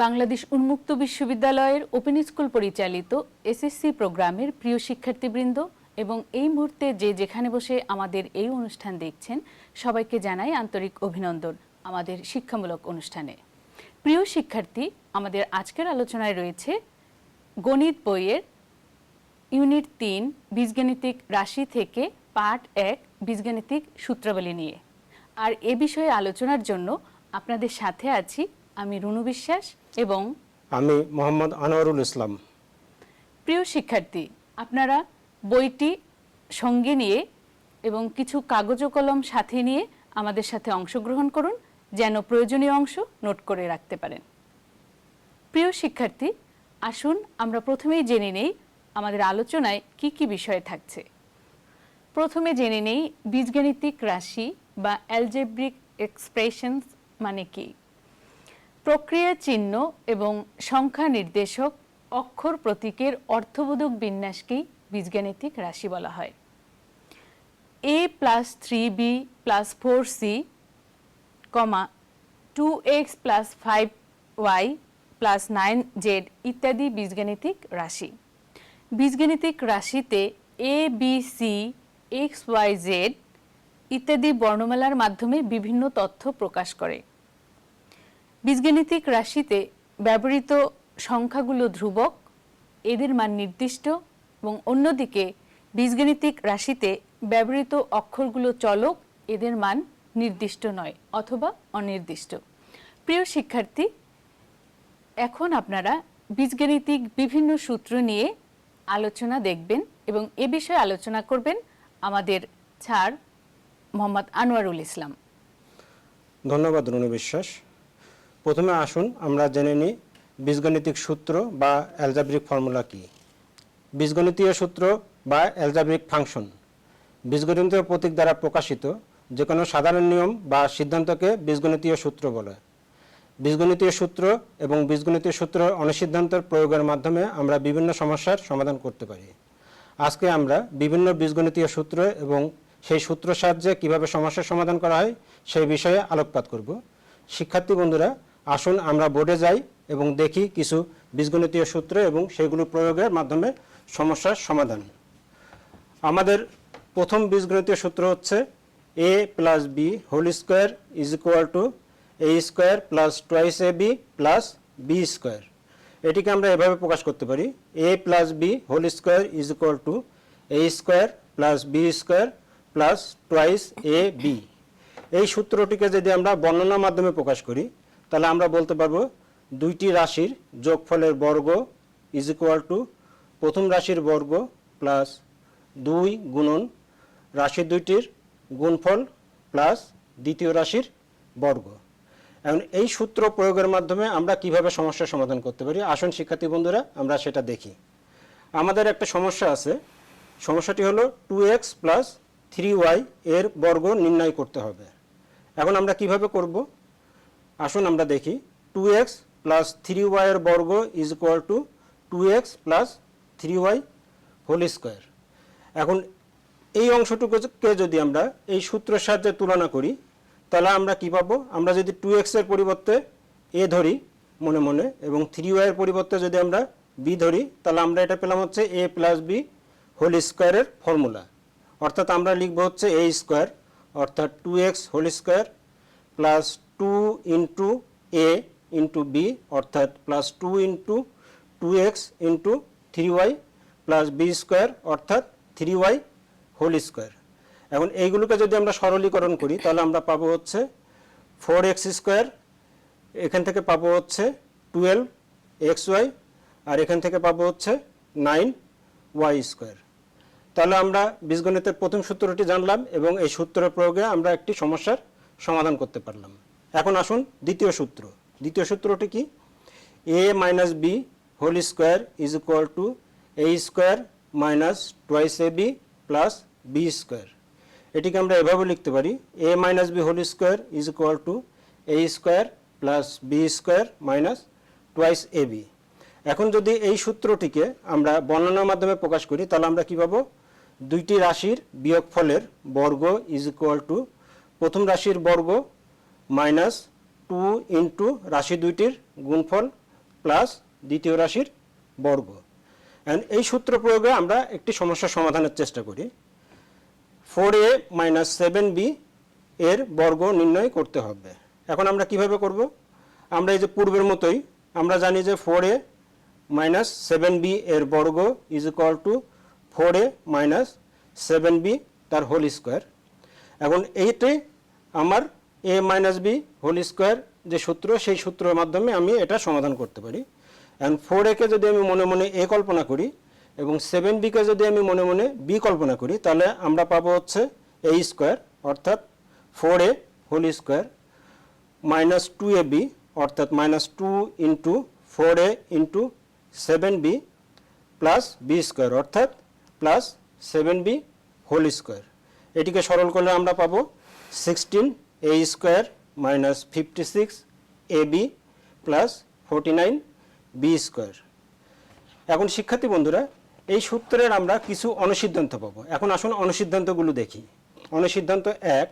বাংলাদেশ উন্মুক্ত বিশ্ববিদ্যালয়ের open school পরিচালিত এসএসসি প্রোগ্রামের প্রিয় শিক্ষার্থীবৃন্দ এবং এই মুহূর্তে যে যেখানে বসে আমাদের এই অনুষ্ঠান দেখছেন সবাইকে জানাই আন্তরিক অভিনন্দন আমাদের শিক্ষামূলক অনুষ্ঠানে। প্রিয় শিক্ষার্থী, আমাদের আজকের আলোচনায় রয়েছে গণিত বইয়ের ইউনিট ৩ বীজগাণিতিক রাশি থেকে পার্ট ১ বীজগাণিতিক সূত্রাবলী নিয়ে। আর এ বিষয়ে আলোচনার জন্য আপনাদের সাথে আছি আমি রুনু বিশ্বাস এবং আমি মোহাম্মদ আনোয়ারুল ইসলাম। প্রিয় শিক্ষার্থী, আপনারা বইটি সঙ্গে নিয়ে এবং কিছু কাগজ ও কলম সাথে নিয়ে আমাদের সাথে অংশগ্রহণ করুন, যেন প্রয়োজনীয় অংশ নোট করে রাখতে পারেন। প্রিয় শিক্ষার্থী, আসুন আমরা প্রথমেই জেনে নেই আমাদের আলোচনায় কি কি বিষয় থাকছে। প্রথমে জেনে নেই বীজগাণিতিক রাশি বা অ্যালজেব্রিক এক্সপ্রেশনস মানে কি। প্রক্রিয়া চিহ্ন এবং সংখ্যা নির্দেশক অক্ষর প্রতীকের অর্থবোধক বিন্যাসকেই বীজগাণিতিক রাশি বলা হয়। a + 3b + 4c, 2x + 5y + 9z ইত্যাদি বীজগাণিতিক রাশি। বীজগাণিতিক রাশিতে a, b, c, x, y, z ইত্যাদি বর্ণমালার মাধ্যমে বিভিন্ন তথ্য প্রকাশ করে। বীজগাণিতিক রাশিতে ব্যবহৃত সংখ্যাগুলো ধ্রুবক, এদের মান নির্দিষ্ট, এবং অন্যদিকে বীজগাণিতিক রাশিতে ব্যবহৃত অক্ষরগুলো চলক, এদের মান নির্দিষ্ট নয় অথবা অনির্দিষ্ট। প্রিয় শিক্ষার্থী, এখন আপনারা বীজগাণিতিক বিভিন্ন সূত্র নিয়ে আলোচনা দেখবেন এবং এ বিষয়ে আলোচনা করবেন আমাদের স্যার মোহাম্মদ আনোয়ারুল ইসলাম। ধন্যবাদ রুনু বিশ্বাস। প্রথমে আসুন আমরা জেনে নিই বীজগাণিতিক সূত্র বা অ্যালজেব্রিক ফর্মুলা কি। বীজগণিতীয় সূত্র বা অ্যালজেব্রিক ফাংশন বীজগণিতীয় প্রতীক দ্বারা প্রকাশিত যে কোনো সাধারণ নিয়ম বা সিদ্ধান্তকে বীজগণিতীয় সূত্র বলে। বীজগণিতীয় সূত্র এবং বীজগণিতীয় সূত্র অনুসিদ্ধান্তের প্রয়োগের মাধ্যমে আমরা বিভিন্ন সমস্যার সমাধান করতে পারি। আজকে আমরা বিভিন্ন বীজগণিতীয় সূত্র এবং সেই সূত্র সাহায্যে কীভাবে সমস্যার সমাধান করা হয় সেই বিষয়ে আলোকপাত করব। শিক্ষার্থী বন্ধুরা, আসুন আমরা বোর্ডে যাই এবং দেখি কিছু বীজগণিতীয় সূত্র এবং সেগুলো প্রয়োগের মাধ্যমে সমস্যার সমাধান। আমাদের প্রথম বীজগণিতীয় সূত্র হচ্ছে a + b whole square = a² + 2ab + b²। এটিকে আমরা এভাবে প্রকাশ করতে পারি a + b whole square = a² + b² + 2ab। এই সূত্রটিকে যদি আমরা বর্ণনার মাধ্যমে প্রকাশ করি তাহলে আমরা বলতে পারবো দুইটি রাশির যোগফলের বর্গ = প্রথম রাশির বর্গ প্লাস 2 গুণন রাশি দুইটির গুণফল প্লাস দ্বিতীয় রাশির বর্গ। এখন এই সূত্র প্রয়োগের মাধ্যমে আমরা কিভাবে সমস্যার সমাধান করতে পারি, আসুন শিক্ষার্থী বন্ধুরা আমরা সেটা দেখি। আমাদের একটা সমস্যা আছে, সমস্যাটি হলো 2x + 3y এর বর্গ নির্ণয় করতে হবে। এখন আমরা কিভাবে করব, আসুন আমরা দেখি। 2x + 3y এর বর্গ = 2x + 3y হোল স্কোয়ার। এখন এই অংশটুকুকে যদি আমরা এই সূত্রের সাহায্যে তুলনা করি তাহলে আমরা কি পাবো, আমরা যদি 2x এর পরিবর্তে a ধরি মনে মনে এবং 3y এর পরিবর্তে যদি আমরা b ধরি তাহলে আমরা এটা পেলাম হচ্ছে a + b হোল স্কোয়ারের ফর্মুলা। অর্থাৎ আমরা লিখব হচ্ছে a² অর্থাৎ 2x whole square plus 2 × a × b অর্থাৎ plus 2 × 2x × 3y plus b² অর্থাৎ 3y হোল স্কোয়ার। এখন এইগুলোকে যদি আমরা সরলীকরণ করি তাহলে আমরা পাবো হচ্ছে 4x², এখান থেকে পাবো হচ্ছে 12xy, আর এখান থেকে পাবো হচ্ছে 9y²। তাহলে আমরা বীজগণিতের প্রথম সূত্রটি জানলাম এবং এই সূত্রের প্রয়োগে আমরা একটি সমস্যার সমাধান করতে পারলাম। এখন আসুন দ্বিতীয় সূত্র। দ্বিতীয় সূত্রটি কি, a - b whole square = a² - 2ab + b²। এটিকে আমরা এভাবে লিখতে পারি a - b whole square = a² + b² - 2ab। এখন যদি এই সূত্রটিকে আমরা বর্ণনার মাধ্যমে প্রকাশ করি তাহলে আমরা কি পাবো, দুইটি রাশির বিয়োগফলের বর্গ = প্রথম রাশির বর্গ -2 × রাশি দুইটির গুণফল প্লাস দ্বিতীয় রাশির বর্গ। এন্ড এই সূত্র প্রয়োগে আমরা একটি সমস্যার সমাধানের চেষ্টা করি। 4a মাইনাস 7b এর বর্গ নির্ণয় করতে হবে। এখন আমরা কিভাবে করব? আমরা এই যে পূর্বের মতোই আমরা জানি যে 4a মাইনাস 7b এর বর্গ is equal two 4a minus 7b তার হোল স্কোয়ার। এখন এইটাই আমার a minus b whole square যে সূত্র, সেই সূত্রের মাধ্যমে আমি এটা সমাধান করতে পারি। অ্যান্ড 4a কে যদি আমি মনে মনে a কল্পনা করি এবং 7b কে যদি আমি মনে মনে b কল্পনা করি, তাহলে আমরা পাবো হচ্ছে a স্কোয়ার অর্থাৎ 4a whole square minus 2ab অর্থাৎ minus 2 into 4a into 7b plus b square অর্থাৎ প্লাস 7b হোল স্কোয়ার। এটিকে সরল করলে আমরা পাবো 16a square minus 56ab plus 49b square. এখন শিক্ষার্থী বন্ধুরা, এই সূত্রের আমরা কিছু অনুসিদ্ধান্ত পাবো। এখন আসুন অনুসিদ্ধান্তগুলো দেখি। অনুসিদ্ধান্ত 1,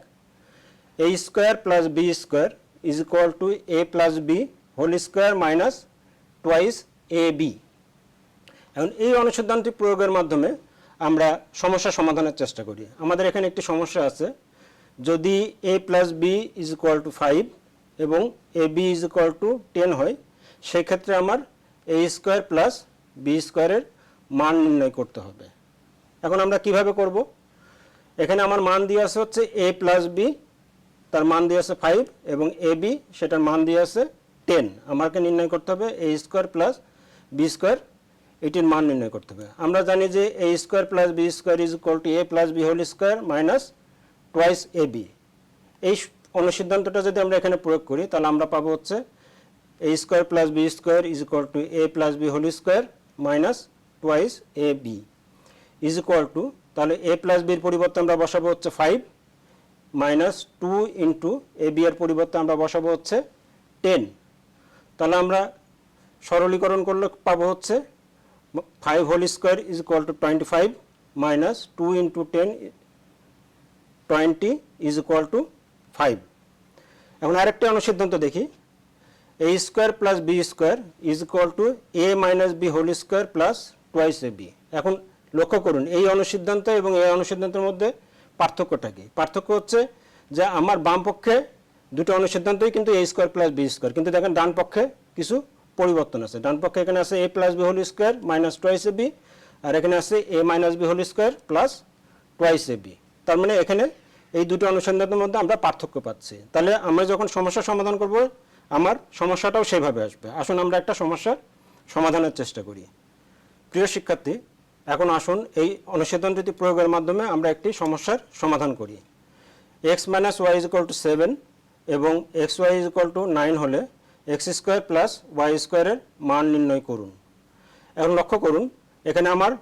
a square plus b square is equal to a plus b whole square minus twice ab। এখন এই অনুসিদ্ধান্তটি প্রয়োগের মাধ্যমে আমরা সমস্যা সমাধানের চেষ্টা করি। আমাদের এখানে একটি সমস্যা আছে, যদি a plus b is equal to 5 এবং ab ইজ ইকুয়াল টু 10 হয়, সেক্ষেত্রে আমার a স্কোয়ার প্লাস b স্কোয়ারের মান নির্ণয় করতে হবে। এখন আমরা কিভাবে করব? এখানে আমার মান দিয়ে আছে হচ্ছে a প্লাস b, তার মান দিয়ে আছে 5 এবং ab সেটার মান দিয়ে আছে 10। আমাকে নির্ণয় করতে হবে a square plus b square, এটির মান নির্ণয় করতে হবে। আমরা জানি যে a square plus b square is equal to a plus b whole square minus twice ab। এই অনুসিদ্ধান্তটা যদি আমরা এখানে প্রয়োগ করি, তাহলে আমরা পাবো হচ্ছে a square plus b square is equal to a plus b whole square minus twice ab is equal to, তাহলে a প্লাস b এর পরিবর্তে আমরা বসাবো হচ্ছে 5 মাইনাস 2 ইন্টু ab এর পরিবর্তে আমরা বসাবো হচ্ছে 10। তাহলে আমরা সরলীকরণ করলে পাবো হচ্ছে 5 whole square is equal to 25 minus 2 into 10 20 is equal to 5। এখন আরেকটা অনুসিদ্ধান্ত দেখি, a square plus b square is equal to a minus b whole square plus twice ab। এখন লক্ষ্য করুন এই অনুসিদ্ধান্ত এবং এই অনুসিদ্ধান্তের মধ্যে পার্থক্যটা কি? পার্থক্য হচ্ছে যে আমার বাম পক্ষে দুটো অনুসিদ্ধান্তই কিন্তু a square plus b square, কিন্তু দেখেন ডান পক্ষে কিছু পরিবর্তন আছে। ডান পক্ষে এখানে আছে a plus b whole square minus twice ab, আর এখানে আছে a minus b whole square plus twice ab। তার মানে এখানে এই দুটো অনুসন্ধানের মধ্যে আমরা পার্থক্য পাচ্ছি। তাহলে আমরা যখন সমস্যা সমাধান করব, আমার সমস্যাটাও সেভাবে আসবে। আসুন আমরা একটা সমস্যার সমাধানের চেষ্টা করি। প্রিয় শিক্ষার্থী, এখন আসুন এই অনুসিদ্ধান্তটি প্রয়োগের মাধ্যমে আমরা একটি সমস্যার সমাধান করি। x minus y is equal to 7 এবং x y is equal to 9 হলে এক্স স্কোয়ার প্লাস ওয়াই স্কোয়ারের মান নির্ণয় করুন। এখন লক্ষ্য করুন এখানে আমার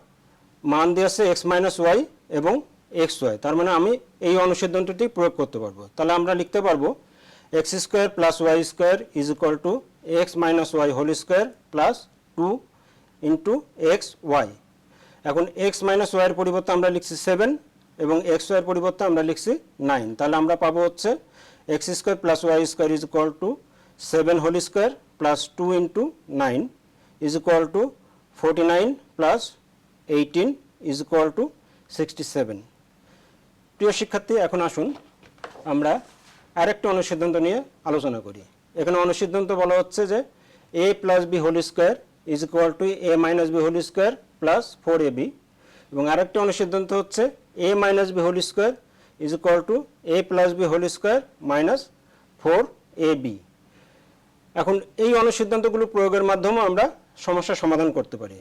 মান দিয়েছে এক্স মাইনাস ওয়াই এবং এক্স ওয়াই, তার মানে আমি এই অনুসিদ্ধান্তটি প্রয়োগ করতে পারবো। তাহলে আমরা লিখতে পারবো x square plus Y square is equal to x minus y whole square plus 2 into x y. এখন এক্স মাইনাস ওয়াইয়ের পরিবর্তে আমরা লিখছি 7 এবং এক্স ওয়াইয়ের পরিবর্তে আমরা লিখছি 9। তাহলে আমরা পাবো হচ্ছে x square plus Y square is equal to 7 whole square plus 2 into 9 is equal to 49 plus 18 is equal to 67। প্রিয় শিক্ষার্থী, এখন আসুন আমরা আরেকটা অনুসিদ্ধান্ত নিয়ে আলোচনা করি। এখানে অনুসিদ্ধান্ত বলা হচ্ছে যে a plus b whole square is equal to a minus b whole square plus 4ab, এবং আরেকটা অনুসিদ্ধান্ত হচ্ছে a minus b whole square is equal to a plus b whole square minus 4ab। এখন এই অনুসিদ্ধান্তগুলো প্রয়োগের মাধ্যমে আমরা সমস্যার সমাধান করতে পারি।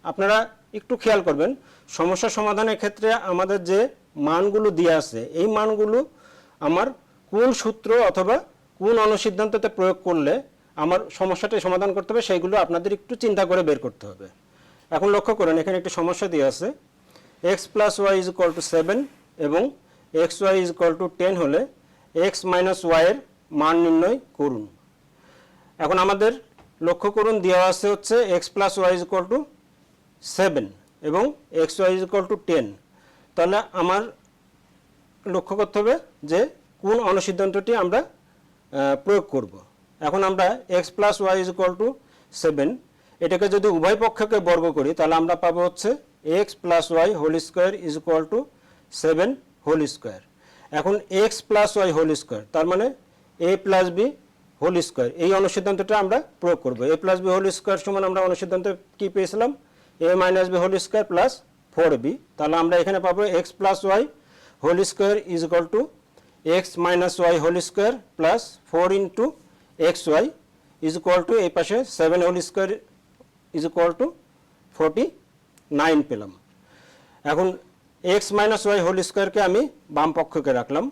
আপনারা একটু খেয়াল করবেন, সমস্যা সমাধানের ক্ষেত্রে আমাদের যে মানগুলো দিয়ে আছে, এই মানগুলো আমার কোন সূত্র অথবা কোন অনুসিদ্ধান্ততে প্রয়োগ করলে আমার সমস্যাটা সমাধান করতে হবে, সেইগুলো আপনাদের একটু চিন্তা করে বের করতে হবে। এখন লক্ষ্য করেন এখানে একটি সমস্যা দিয়ে আছে, x plus y is equal to 7 এবং x y is equal to 10 হলে এক্স মাইনাস ওয়াইয়ের মান নির্ণয় করুন। এখন আমাদের লক্ষ্য করুন দেওয়া আছে হচ্ছে x plus y is equal to 7 এবং x y is equal to 10। তাহলে আমার লক্ষ্য করতে হবে যে কোন অনুসিদ্ধান্তটি আমরা প্রয়োগ করব। এখন আমরা x plus y is equal to 7, এটাকে যদি উভয় পক্ষকে বর্গ করি তাহলে আমরা পাবো হচ্ছে x plus y whole square is equal to 7 whole square. এখন x plus y whole square তার মানে a plus B whole square, এই অনুসিদ্ধান্তটা আমরা প্রয়োগ করব। a plus B whole square সমান আমরা অনুসিদ্ধান্তে কি পেয়েছিলাম, a minus B whole square plus 4b, তাহলে আমরা এখানে পাবো x plus y whole square is equal to x minus y whole square plus 4 into x y is equal to এই পাশে 7 whole square is equal to 49 পেলাম। এখন x minus y whole স্কোয়ারকে আমি বাম পক্ষকে রাখলাম,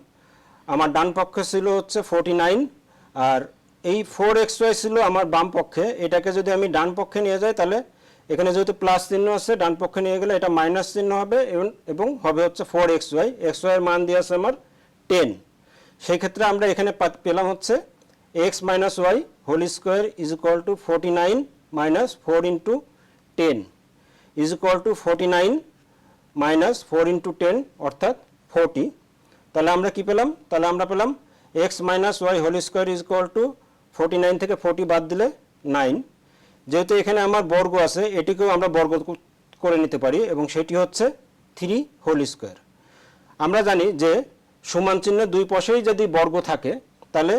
আমার ডান পক্ষে ছিল হচ্ছে 49, আর এই 4xy ছিল আমার বাম পক্ষে, এটাকে যদি আমি ডান পক্ষে নিয়ে যাই তাহলে এখানে যেহেতু প্লাস চিহ্ন আছে ডান পক্ষে নিয়ে গেলে এটা মাইনাস চিহ্ন হবে এবং হবে হচ্ছে 4xy, xy এর মান দিয়ে আছে আমার 10। সেই ক্ষেত্রে আমরা এখানে পেলাম হচ্ছে x minus y whole square is equal to 49 minus 4 into 10 is equal to 49 minus 4 into 10 অর্থাৎ 40। তাহলে আমরা কি পেলাম, তাহলে আমরা পেলাম x minus y whole square is equal to 49 থেকে 40 বাদ দিলে 9। যেহেতু এখানে আমার বর্গ আছে এটিকেও আমরা বর্গ করে নিতে পারি এবং সেটি হচ্ছে 3 হোল স্কোয়ার। আমরা জানি যে সমান চিহ্ন দুই পাশেই যদি বর্গ থাকে তাহলে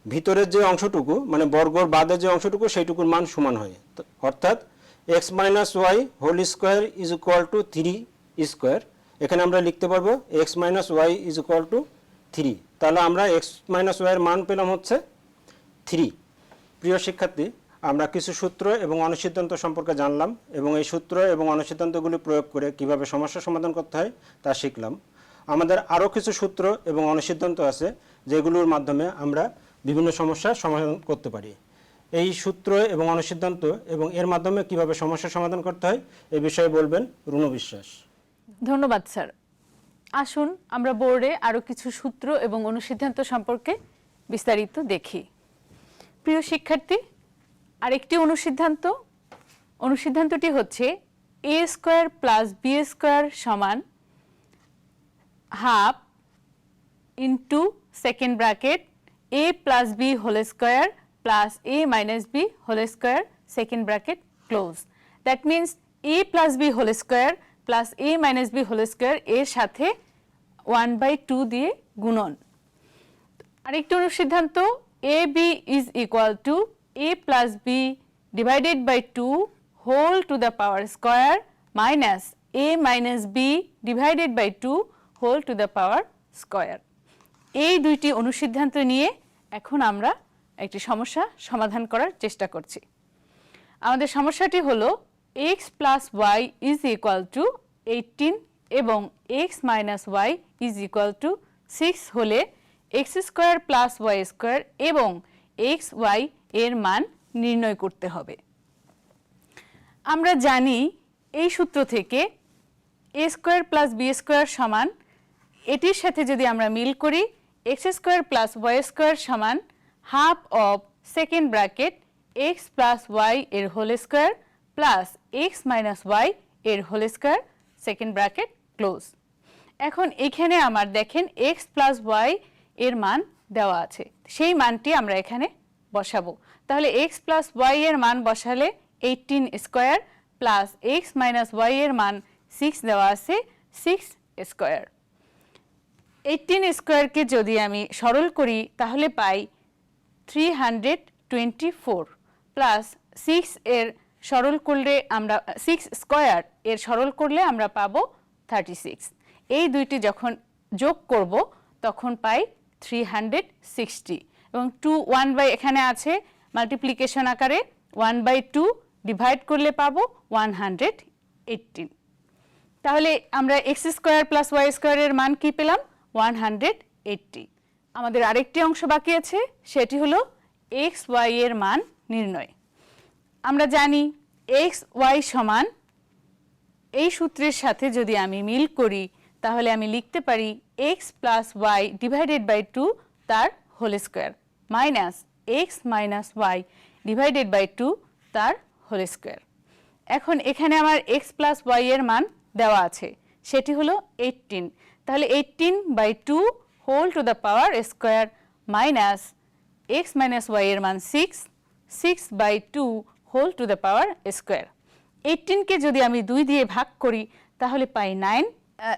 ভিতরের যে অংশটুকু মানে বর্গর বাদে যে অংশটুকু সেইটুকুর মান সমান হয়, অর্থাৎ x minus y whole square is equal to 3 square, এখানে আমরা লিখতে পারবো x minus y is equal to 3, তাহলে আমরা x মাইনাস ওয়াইয়ের মান পেলাম হচ্ছে 3। প্রিয় শিক্ষার্থী, আমরা কিছু সূত্র এবং অনুসিদ্ধান্ত সম্পর্কে জানলাম এবং এই সূত্র এবং অনুসিদ্ধান্তগুলি প্রয়োগ করে কিভাবে সমস্যা সমাধান করতে হয় তা শিখলাম। আমাদের আরও কিছু সূত্র এবং অনুসিদ্ধান্ত আছে যেগুলোর মাধ্যমে আমরা বিভিন্ন সমস্যার সমাধান করতে পারি। এই সূত্র এবং অনুসিদ্ধান্ত এবং এর মাধ্যমে কিভাবে সমস্যা সমাধান করতে হয় এ বিষয়ে বলবেন রুনু বিশ্বাস। ধন্যবাদ স্যার। আসুন আমরা বোর্ডে আরও কিছু সূত্র এবং অনুসিদ্ধান্ত সম্পর্কে বিস্তারিত দেখি। প্রিয় শিক্ষার্থী, আরেকটি অনুসিদ্ধান্তটি হচ্ছে a square plus B square সমান half into second bracket a plus B whole square plus a minus B whole square second bracket close. That means a plus B whole square plus a minus B whole square এর সাথে 1/2 দিয়ে গুণন। আরেকটি অনুসিদ্ধান্ত ab is equal to a plus B divided by 2 whole to the power square minus a minus B divided by 2 whole to the power square. এই দুইটি অনুসিদ্ধান্ত নিয়ে এখন আমরা একটি সমস্যা সমাধান করার চেষ্টা করছি। আমাদের সমস্যাটি হলো x plus y is equal to 18 এবং x minus y is equal to 6 হলে x square plus Y square এবং x ওয়াই এর মান নির্ণয় করতে হবে। আমরা জানি এই সূত্র থেকে a square plus B square সমান, এটির সাথে যদি আমরা মিল করি x square plus Y square সমান half of second bracket x plus Y এর whole square plus x minus Y এর whole square second bracket close. এখন এখানে আমার দেখেন x প্লাস ওয়াই এর মান দেওয়া আছে, সেই মানটি আমরা এখানে বসাবো। তাহলে x প্লাস ওয়াই এর মান বসালে 18 square plus x minus Y এর মান 6 দেওয়া আছে 6 স্কোয়ার। 18 স্কোয়ারকে যদি আমি সরল করি তাহলে পাই 324 প্লাস 6 এর সরল করলে আমরা 6 স্কোয়ার এর সরল করলে আমরা পাবো 36। এই দুইটি যখন যোগ করব তখন পাই 360 এবং 1 এখানে আছে মাল্টিপ্লিকেশন আকারে 1/2 ডিভাইড করলে পাবো 118। তাহলে আমরা x স্কোয়ার প্লাস ওয়াই স্কোয়ারের মান কি পেলাম 180। আমাদের আরেকটি অংশ বাকি আছে, সেটি হলো x y এর মান নির্ণয়। আমরা জানি x y সমান, এই সূত্রের সাথে যদি আমি মিল করি তাহলে আমি লিখতে পারি x plus y divided by 2 তার whole square minus x minus y divided by 2 তার হোল স্কোয়ার। এখন এখানে আমার x প্লাস ওয়াই এর মান দেওয়া আছে, সেটি হলো 18, তাহলে 18/2 whole to the power square minus x minus Y এর মান 6, 6/2 whole to the power square. 18কে যদি আমি 2 দিয়ে ভাগ করি তাহলে পাই 9।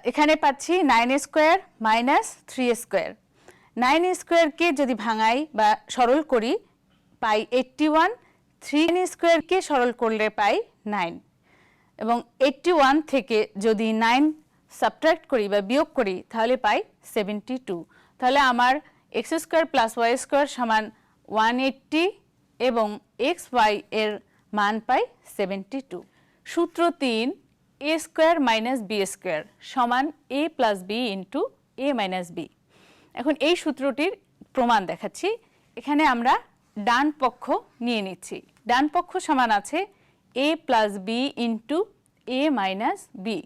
এখানে পাচ্ছি 9 স্কোয়ার মাইনাস 3 স্কোয়ার। 9 স্কোয়ারকে যদি ভাঙাই বা সরল করি পাই 81। 3 স্কোয়ারকে সরল করলে পাই 9 এবং 81 থেকে যদি 9 সাবট্রাক্ট করি বা বিয়োগ করি তাহলে পাই 72। তাহলে আমার x square plus Y square সমান 180 এবং এক্স ওয়াই এর মান পাই 72। সূত্র 3, এ স্কোয়ার মাইনাস বি স্কোয়ার সমান A plus B into A minus B. এখন এই সূত্রটির প্রমাণ দেখাচ্ছি। এখানে আমরা ডান পক্ষ নিয়ে নিচ্ছি। ডান পক্ষ সমান আছে A plus B into A minus B.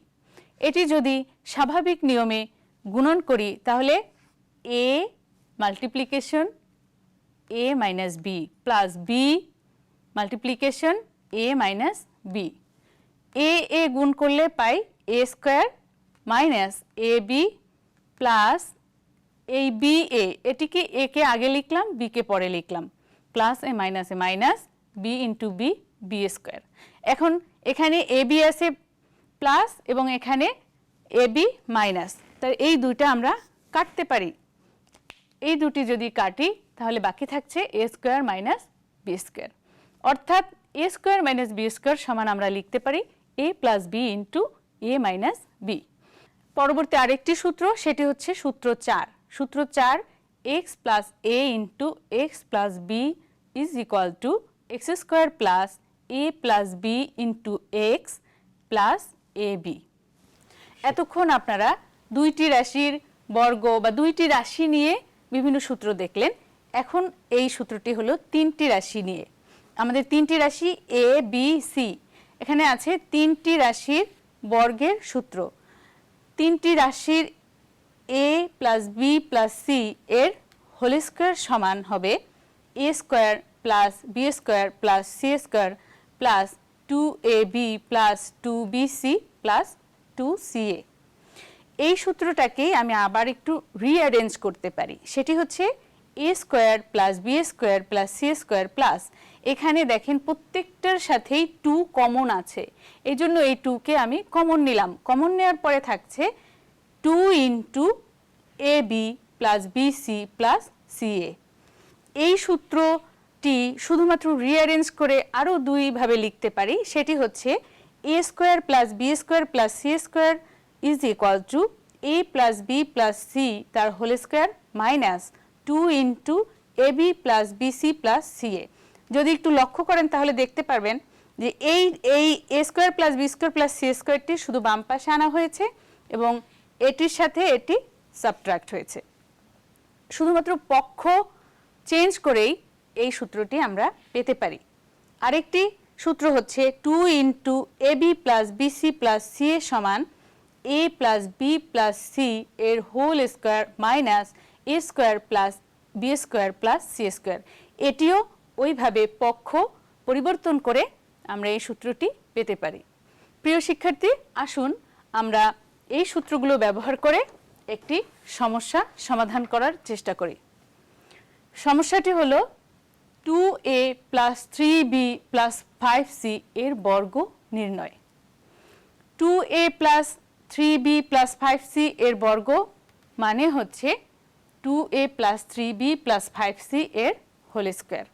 এটি যদি স্বাভাবিক নিয়মে গুণন করি তাহলে A multiplication A minus B plus B multiplication A minus B. এ গুণ করলে পাই A square minus A B plus এই বি এটিকে এ কে আগে লিখলাম বি কে পরে লিখলাম plus A minus B into B B square. এখন এখানে এ বি আছে প্লাস এবং এখানে এ বি মাইনাস, তাই এই দুইটা আমরা কাটতে পারি। এই দুটি যদি কাটি তাহলে বাকি থাকছে a square minus b square, অর্থাৎ a square minus b square সমান আমরা লিখতে পারি a plus B into A minus b. পরবর্তী আরেকটি সূত্র, সেটি হচ্ছে সূত্র 4। সূত্র 4, x plus a into x plus b is equal to x square plus a plus B into x plus a b. এতক্ষণ আপনারা দুইটি রাশির বর্গ বা দুইটি রাশি নিয়ে বিভিন্ন সূত্র দেখলেন। এখন এই সূত্রটি হলো তিনটি রাশি নিয়ে। আমাদের তিনটি রাশি এ বি সি, এখানে আছে তিনটি রাশির বর্গের সূত্র। তিনটি রাশির A plus B plus C এর হোল স্কোয়ার সমান হবে A square plus B square plus C square plus 2ab plus 2bc plus 2ca। এই সূত্রটাকেই আমি আবার একটু রিঅ্যারেঞ্জ করতে পারি, সেটি হচ্ছে A square plus B square plus C square plus, এখানে দেখেন প্রত্যেকটার সাথেই 2 কমন আছে, এই জন্য এই 2কে আমি কমন নিলাম। কমন নেওয়ার পরে থাকছে 2 into A B plus BC plus CA. এই সূত্রটি শুধুমাত্র রিঅ্যারেঞ্জ করে আরও দুইভাবে লিখতে পারি, সেটি হচ্ছে A square plus B square plus C square is equal to A plus B plus C তার whole square minus 2 into A B plus BC plus CA. যদি একটু লক্ষ্য করেন তাহলে দেখতে পারবেন যে এই A square plus B square plus C স্কোয়ারটি শুধু বাম পাশে আনা হয়েছে এবং এটির সাথে এটি সাবট্রাক্ট হয়েছে। শুধুমাত্র পক্ষ চেঞ্জ করেই এই সূত্রটি আমরা পেতে পারি। আরেকটি সূত্র হচ্ছে 2 into A B plus BC plus C A সমান A plus B plus C এর whole square minus A square plus B square plus C square. এটিও ওইভাবে পক্ষ পরিবর্তন করে আমরা এই সূত্রটি পেতে পারি। প্রিয় শিক্ষার্থী, আসুন আমরা এই সূত্রগুলো ব্যবহার করে একটি সমস্যা সমাধান করার চেষ্টা করি। সমস্যাটি হলো 2a plus 3b plus 5c এর বর্গ নির্ণয়। 2a plus 3b plus 5c এর বর্গ মানে হচ্ছে 2a plus 3b plus 5c এর হোল স্কোয়ার।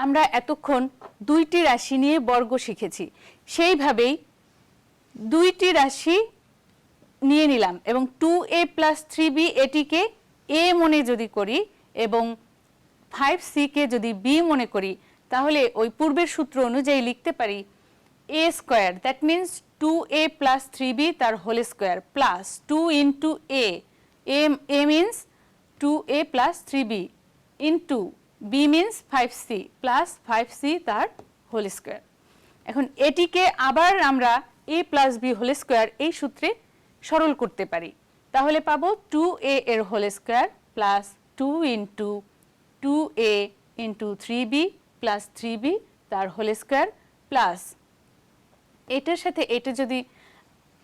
আমরা এতক্ষণ দুইটি রাশি নিয়ে বর্গ শিখেছি, সেইভাবেই দুইটি রাশি নিয়ে নিলাম এবং 2a প্লাস 3b এটিকে a মনে যদি করি এবং 5c কে যদি b মনে করি তাহলে ওই পূর্বের সূত্র অনুযায়ী লিখতে পারি a square, that means 2a plus 3b তার whole square plus 2 into a means 2a plus 3b into b means 5c plus 5c তার হোল স্কোয়ার। এখন এটিকে আবার আমরা a plus b whole square এই সূত্রে সরল করতে পারি, তাহলে পাবো 2a এর whole square plus 2 into 2a into 3b plus 3b তার হোল স্কোয়ার প্লাস এটার সাথে এটা যদি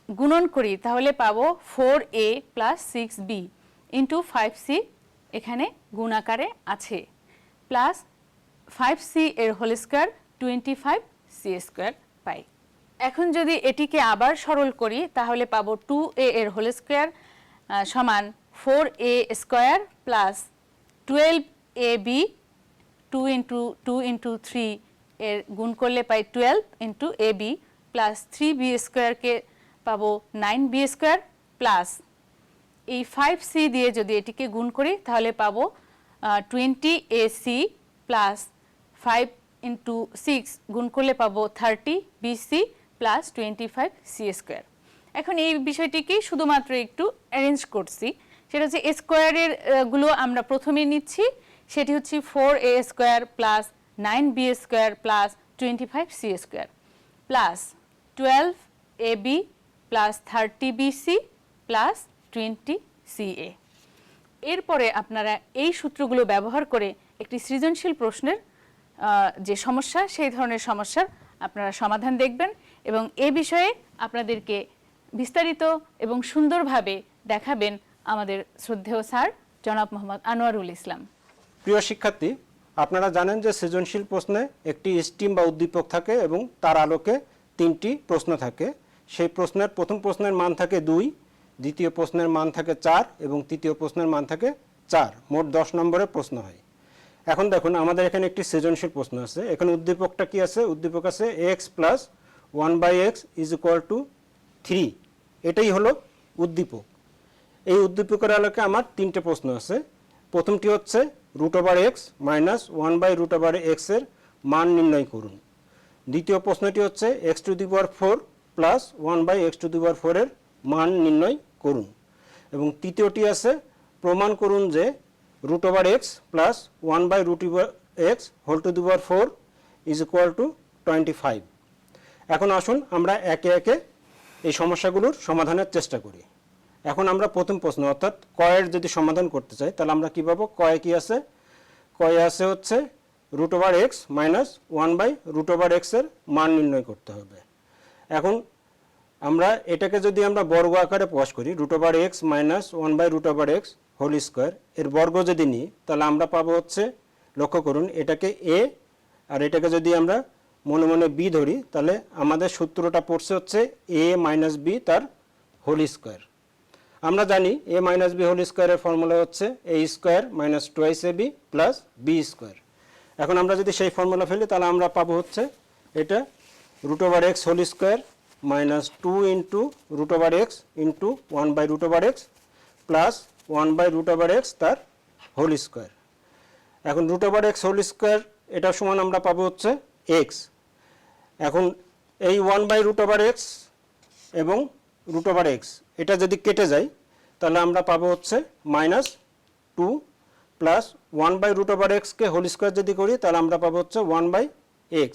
গুণন করি তাহলে পাবো 4a plus 6b into 5c এখানে গুণাকারে আছে প্লাস 5c এর হোল স্কোয়ার 25c² পাই। এখন যদি এটিকে আবার সরল করি তাহলে পাবো 2a এর হোল স্কোয়ার সমান 4a² প্লাস 12ab 2 × 3 এর গুণ করলে পাই 12 × ab প্লাস 3b² কে পাবো 9b² প্লাস এই 5c দিয়ে যদি এটিকে গুণ করি তাহলে পাবো 20ac প্লাস 5 × 6 গুণ করলে পাবো 30bc প্লাস 25c²। এখন এই বিষয়টিকে শুধুমাত্র একটু অ্যারেঞ্জ করছি, সেটা হচ্ছে স্কোয়ারের গুলো আমরা প্রথমে নিচ্ছি, সেটি হচ্ছে 4a² plus 9b² plus 25c² plus 12ab plus 30bc plus 20ca। এরপরে আপনারা এই সূত্রগুলো ব্যবহার করে একটি সৃজনশীল প্রশ্নের যে সমস্যা, সেই ধরনের সমস্যার আপনারা সমাধান দেখবেন এবং এ বিষয়ে আপনাদেরকে বিস্তারিত এবং সুন্দরভাবে দেখাবেন আমাদের শ্রদ্ধেয় স্যার জনাব মোহাম্মদ আনোয়ারুল ইসলাম। প্রিয় শিক্ষার্থী, আপনারা জানেন যে সৃজনশীল প্রশ্নে একটি স্টিম বা উদ্দীপক থাকে এবং তার আলোকে 3টি প্রশ্ন থাকে। সেই প্রশ্নের প্রথম প্রশ্নের মান থাকে 2, দ্বিতীয় প্রশ্নের মান থাকে 4 এবং তৃতীয় প্রশ্নের মান থাকে 4। মোট 10 নম্বরের প্রশ্ন হয়। এখন দেখুন আমাদের এখানে একটি সৃজনশীল প্রশ্ন আছে। এখানে উদ্দীপকটা কি আছে? উদ্দীপক আছে x plus 1/x is equal to 3। এটাই হলো উদ্দীপক। এই উদ্দীপকের আলোকে আমার 3টে প্রশ্ন আছে। প্রথমটি হচ্ছে √x মাইনাস 1/√x এর মান নির্ণয় করুন। দ্বিতীয় প্রশ্নটি হচ্ছে x⁴ প্লাস 1/x⁴ এর মান নির্ণয় করুন। এবং তৃতীয়টি আছে প্রমাণ করুন যে √x plus 1/√x whole is equal to 25। এখন আসুন আমরা একে একে এই সমস্যাগুলোর সমাধানের চেষ্টা করি। এখন আমরা প্রথম প্রশ্ন অর্থাৎ কয়ের যদি সমাধান করতে চাই তাহলে আমরা কী পাবো? কয়ে কি আছে? কয়ে আছে হচ্ছে √x মাইনাস 1/√x এর মান নির্ণয় করতে হবে। এখন আমরা এটাকে যদি আমরা বর্গ আকারে প্রকাশ করি √x minus 1/√x whole square এর বর্গ যদি নিই তাহলে আমরা পাবো হচ্ছে, লক্ষ্য করুন এটাকে a আর এটাকে যদি আমরা মনে মনে b ধরি তাহলে আমাদের সূত্রটা পড়ছে হচ্ছে a মাইনাস b তার হোল স্কোয়ার। আমরা জানি a মাইনাস b হোল স্কোয়ারের ফর্মুলা হচ্ছে a² minus 2ab plus b²। এখন আমরা যদি সেই ফর্মুলা ফেলি তাহলে আমরা পাবো হচ্ছে এটা √x whole square minus 2 × √x into 1/√x plus 1/√x তার হোল স্কোয়ার। এখন √x হোল স্কোয়ার এটা সমান আমরা পাবো হচ্ছে x। এখন এই 1/√x এবং √x এটা যদি কেটে যায় তাহলে আমরা পাবো হচ্ছে -2 প্লাস 1/√x কে হোল স্কোয়ার যদি করি তাহলে আমরা পাবো হচ্ছে 1/x।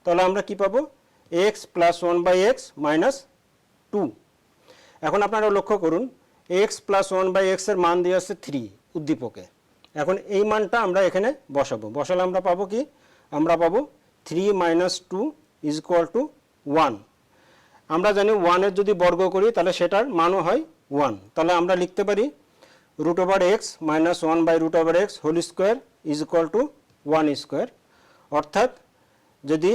তাহলে আমরা কি পাবো? x plus 1/x minus 2। এখন আপনারা লক্ষ্য করুন x প্লাস 1/x এর মান দিয়ে আছে 3 উদ্দীপকে। এখন এই মানটা আমরা এখানে বসালে আমরা পাবো কি? আমরা পাবো 3 মাইনাস 2 ইজ ইকুয়াল টু 1। আমরা জানি 1 এর যদি বর্গ করি তাহলে সেটার মানও হয় 1। তাহলে আমরা লিখতে পারি √x minus 1/√x whole square is equal to 1²। অর্থাৎ যদি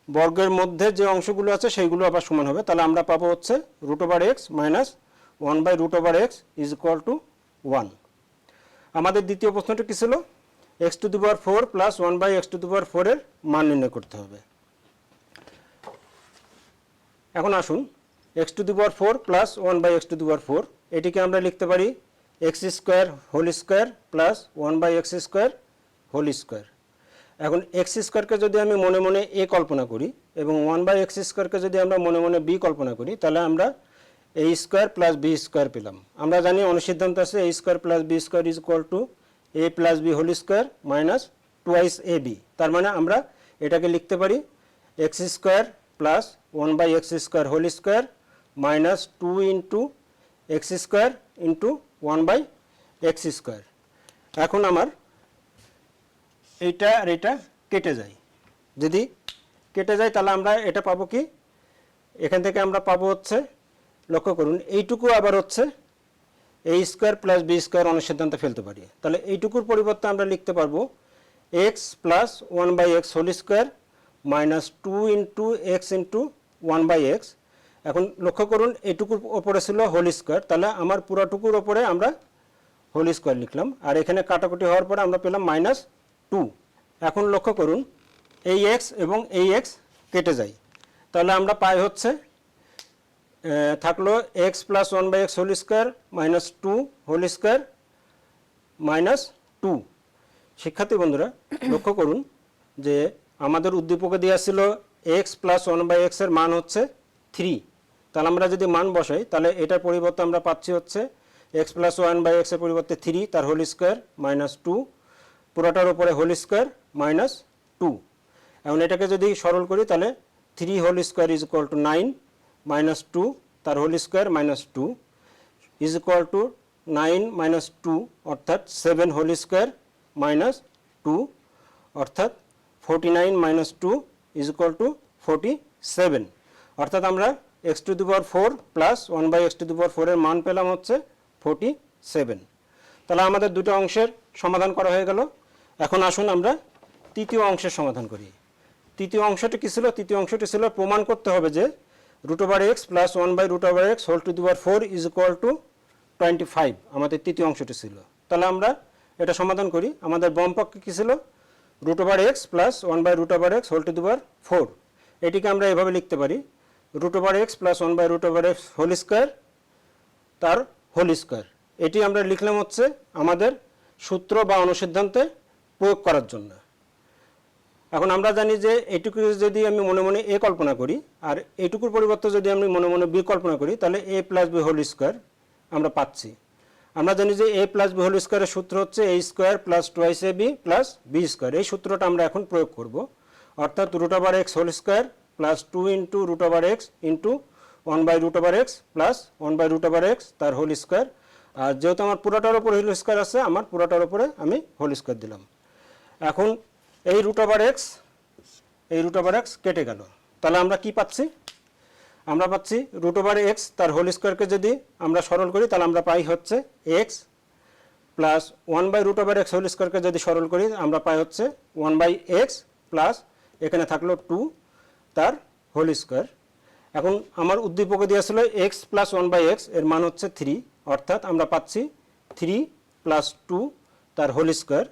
বর্গের মধ্যে যে অংশগুলো আছে সেইগুলো আবার সমান হবে তাহলে আমরা পাবো হচ্ছে √x minus 1/√x is equal two 1। আমাদের দ্বিতীয় প্রশ্নটা কি ছিল? x⁴ প্লাস 1/x⁴ এর মান নির্ণয় করতে হবে। এখন আসুন x⁴ প্লাস 1/x⁴ এটিকে আমরা লিখতে পারি x² whole square plus 1/x² whole square. এখন x² যদি আমি মনে মনে a কল্পনা করি এবং 1/x² যদি আমরা মনে মনে b কল্পনা করি তাহলে আমরা a² প্লাস b² পেলাম। আমরা জানি অনুসিদ্ধান্ত আছে a² plus b² is equal to a plus b whole square minus 2ab। তার মানে আমরা এটাকে লিখতে পারি x² plus 1/x² whole square minus 2 × x² into 1/x²। এখন আমার এইটা আর এটা কেটে যায়, যদি কেটে যায় তাহলে আমরা এটা পাবো কি? এখান থেকে আমরা পাবো হচ্ছে, লক্ষ্য করুন এইটুকু আবার হচ্ছে a² প্লাস b² অনুসিদ্ধান্তে ফেলতে পারি। তাহলে এইটুকুর পরিবর্তে আমরা লিখতে পারবো x plus 1/x whole square minus 2 into x into 1/x। এখন লক্ষ্য করুন এটুকুর ওপরে ছিল হোল স্কোয়ার, তাহলে আমার পুরোটুকুর ওপরে আমরা হোল স্কোয়ার লিখলাম, আর এখানে কাটাকুটি হওয়ার পরে আমরা পেলাম -2। এখন লক্ষ্য করুন এই এক্স এবং এই এক্স কেটে যায়, তাহলে আমরা পাই হচ্ছে থাকলো x plus 1/x whole square -2 whole square -2। শিক্ষার্থী বন্ধুরা লক্ষ্য করুন যে আমাদের উদ্দীপকে দেওয়া ছিল এক্স প্লাস 1/x এর মান হচ্ছে 3, তাহলে আমরা যদি মান বসাই তাহলে এটার পরিবর্তে আমরা পাচ্ছি হচ্ছে এক্স প্লাস 1/x এর পরিবর্তে 3 তার হোল স্কোয়ার -2, পুরোটার উপরে হোল স্কোয়ার -2। এখন এটাকে যদি সরল করি তাহলে 3 whole square is equal to 9 -2 তার whole square -2 is equal to 9 - 2 অর্থাৎ 7 হোল স্কোয়ার -2 অর্থাৎ 49 - 2 ইজ ইকুয়াল টু 47। অর্থাৎ আমরা x⁴ প্লাস 1/x⁴ এর মান পেলাম হচ্ছে 47। তাহলে আমাদের দুটো অংশের সমাধান করা হয়ে গেল। এখন আসুন আমরা তৃতীয় অংশের সমাধান করি। তৃতীয় অংশটি কী ছিল? তৃতীয় অংশটি ছিল প্রমাণ করতে হবে যে √x plus 1/√x⁴ is equal to 25। আমাদের তৃতীয় অংশটি ছিল। তাহলে আমরা এটা সমাধান করি। আমাদের বামপক্ষে কী ছিল? √x plus 1/√x⁴। এটিকে আমরা এভাবে লিখতে পারি √x প্লাস 1/√x² তার হোল স্কোয়ার। এটি আমরা লিখলাম হচ্ছে আমাদের সূত্র বা অনুসিদ্ধান্তে প্রয়োগ করার জন্য। এখন আমরা জানি যে এটুকু যদি আমি মনে মনে এ কল্পনা করি আর এটুকুর পরিবর্তে যদি আমি মনে মনে বি কল্পনা করি তাহলে a plus B whole square আমরা পাচ্ছি। আমরা জানি যে a প্লাস বি হোল স্কোয়ারের সূত্র হচ্ছে a² plus 2ab plus b²। এই সূত্রটা আমরা এখন প্রয়োগ করব, অর্থাৎ √x whole square plus 2 into √x into 1/√x plus 1/√x তার হোল স্কোয়ার। আর যেহেতু আমার পুরোটার উপরে হোল স্কোয়ার আছে, আমার পুরোটার উপরে আমি হোল স্কোয়ার দিলাম। এখন এই √x কেটে গেল, তাহলে আমরা কি পাচ্ছি? আমরা পাচ্ছি √x তার হোল স্কোয়ারকে যদি আমরা সরল করি তাহলে আমরা পাই হচ্ছে x প্লাস 1/√x হোল স্কোয়ারকে যদি সরল করি আমরা পাই হচ্ছে 1/x প্লাস এখানে থাকলো 2 তার হোল স্কোয়ার। এখন আমার উদ্দীপকে দেওয়া ছিল x প্লাস 1/x এর মান হচ্ছে 3, অর্থাৎ আমরা পাচ্ছি 3 প্লাস 2 তার whole square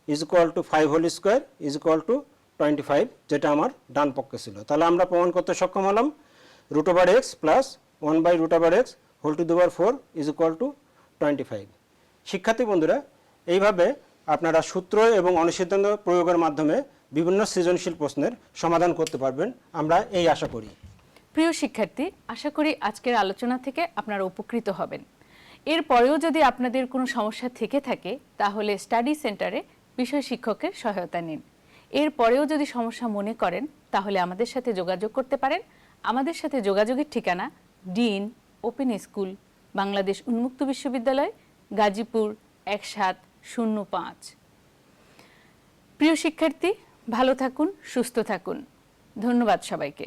is equal to 5 whole square is equal to 25, যেটা আমার ডান পক্ষে ছিল। তাহলে আমরা প্রমাণ করতে সক্ষম হলাম √x plus 1/√x⁴ is equal to 25। শিক্ষার্থী বন্ধুরা এইভাবে আপনারা সূত্র এবং অনুসিদ্ধান্ত প্রয়োগের মাধ্যমে বিভিন্ন সৃজনশীল প্রশ্নের সমাধান করতে পারবেন, আমরা এই আশা করি। প্রিয় শিক্ষার্থী, আশা করি আজকের আলোচনা থেকে আপনারা উপকৃত হবেন। এরপরেও যদি আপনাদের কোনো সমস্যা থেকে থাকে তাহলে স্টাডি সেন্টারে বিষয় শিক্ষকের সহায়তা নিন। এরপরেও যদি সমস্যা মনে করেন তাহলে আমাদের সাথে যোগাযোগ করতে পারেন। আমাদের সাথে যোগাযোগের ঠিকানা ডিন ওপেন স্কুল, বাংলাদেশ উন্মুক্ত বিশ্ববিদ্যালয়, গাজীপুর 1705। প্রিয় শিক্ষার্থী, ভালো থাকুন, সুস্থ থাকুন। ধন্যবাদ সবাইকে।